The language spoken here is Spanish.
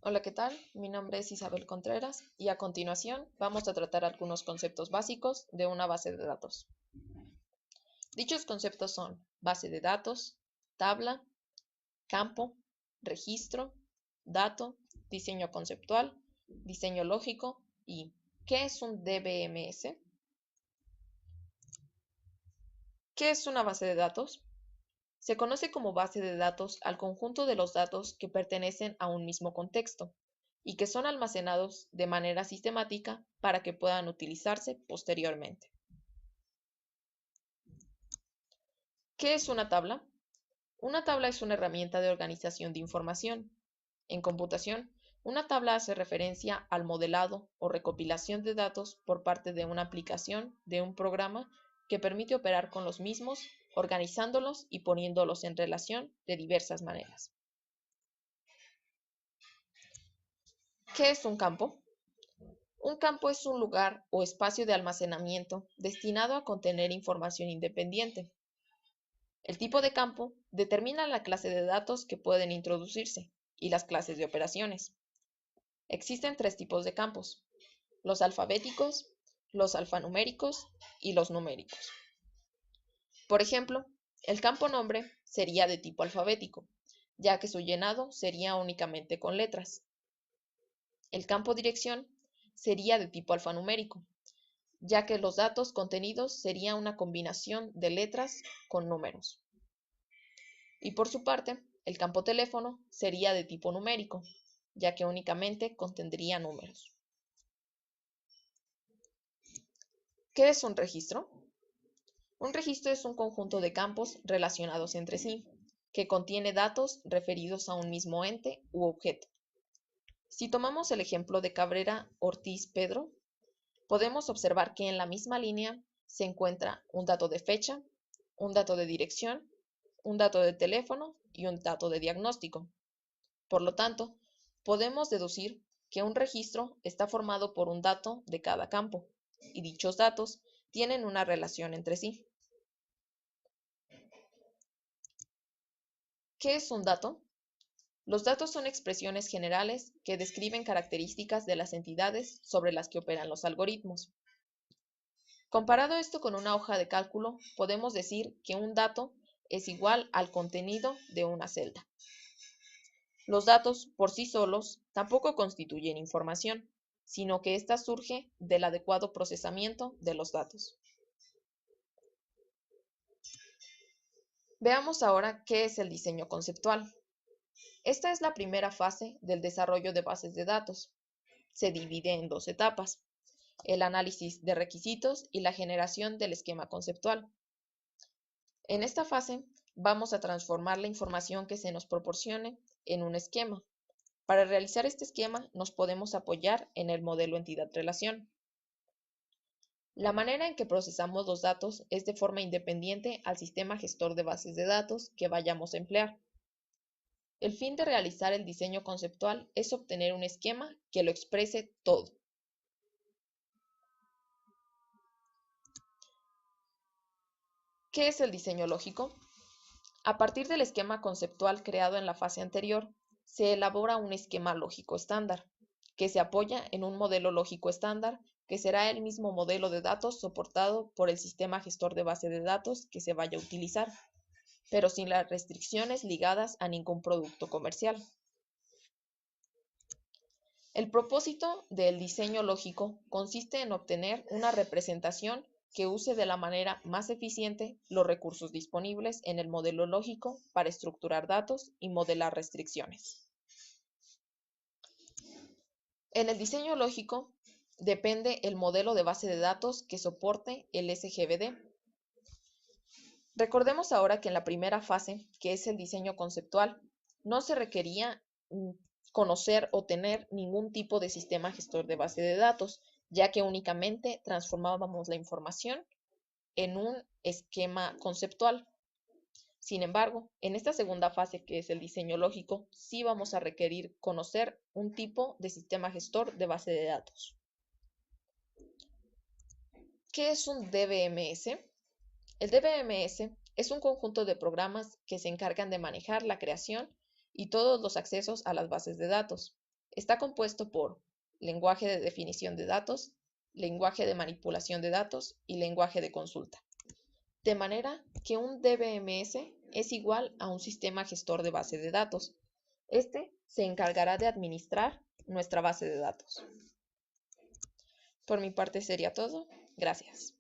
Hola, ¿qué tal? Mi nombre es Isabel Contreras y a continuación vamos a tratar algunos conceptos básicos de una base de datos. Dichos conceptos son base de datos, tabla, campo, registro, dato, diseño conceptual, diseño lógico y ¿qué es un DBMS? ¿Qué es una base de datos? Se conoce como base de datos al conjunto de los datos que pertenecen a un mismo contexto y que son almacenados de manera sistemática para que puedan utilizarse posteriormente. ¿Qué es una tabla? Una tabla es una herramienta de organización de información. En computación, una tabla hace referencia al modelado o recopilación de datos por parte de una aplicación de un programa que permite operar con los mismos, organizándolos y poniéndolos en relación de diversas maneras. ¿Qué es un campo? Un campo es un lugar o espacio de almacenamiento destinado a contener información independiente. El tipo de campo determina la clase de datos que pueden introducirse y las clases de operaciones. Existen tres tipos de campos: los alfabéticos, los alfanuméricos y los numéricos. Por ejemplo, el campo nombre sería de tipo alfabético, ya que su llenado sería únicamente con letras. El campo dirección sería de tipo alfanumérico, ya que los datos contenidos sería una combinación de letras con números. Y por su parte, el campo teléfono sería de tipo numérico, ya que únicamente contendría números. ¿Qué es un registro? Un registro es un conjunto de campos relacionados entre sí, que contiene datos referidos a un mismo ente u objeto. Si tomamos el ejemplo de Cabrera Ortiz Pedro, podemos observar que en la misma línea se encuentra un dato de fecha, un dato de dirección, un dato de teléfono y un dato de diagnóstico. Por lo tanto, podemos deducir que un registro está formado por un dato de cada campo, y dichos datos tienen una relación entre sí. ¿Qué es un dato? Los datos son expresiones generales que describen características de las entidades sobre las que operan los algoritmos. Comparado esto con una hoja de cálculo, podemos decir que un dato es igual al contenido de una celda. Los datos, por sí solos, tampoco constituyen información, sino que ésta surge del adecuado procesamiento de los datos. Veamos ahora qué es el diseño conceptual. Esta es la primera fase del desarrollo de bases de datos. Se divide en dos etapas: el análisis de requisitos y la generación del esquema conceptual. En esta fase vamos a transformar la información que se nos proporcione en un esquema. Para realizar este esquema nos podemos apoyar en el modelo entidad-relación. La manera en que procesamos los datos es de forma independiente al sistema gestor de bases de datos que vayamos a emplear. El fin de realizar el diseño conceptual es obtener un esquema que lo exprese todo. ¿Qué es el diseño lógico? A partir del esquema conceptual creado en la fase anterior, se elabora un esquema lógico estándar, que se apoya en un modelo lógico estándar, que será el mismo modelo de datos soportado por el sistema gestor de base de datos que se vaya a utilizar, pero sin las restricciones ligadas a ningún producto comercial. El propósito del diseño lógico consiste en obtener una representación que use de la manera más eficiente los recursos disponibles en el modelo lógico para estructurar datos y modelar restricciones. En el diseño lógico depende el modelo de base de datos que soporte el SGBD. Recordemos ahora que en la primera fase, que es el diseño conceptual, no se requería conocer o tener ningún tipo de sistema gestor de base de datos, ya que únicamente transformábamos la información en un esquema conceptual. Sin embargo, en esta segunda fase, que es el diseño lógico, sí vamos a requerir conocer un tipo de sistema gestor de base de datos. ¿Qué es un DBMS? El DBMS es un conjunto de programas que se encargan de manejar la creación y todos los accesos a las bases de datos. Está compuesto por lenguaje de definición de datos, lenguaje de manipulación de datos y lenguaje de consulta. De manera que un DBMS es igual a un sistema gestor de base de datos. Este se encargará de administrar nuestra base de datos. Por mi parte sería todo. Gracias.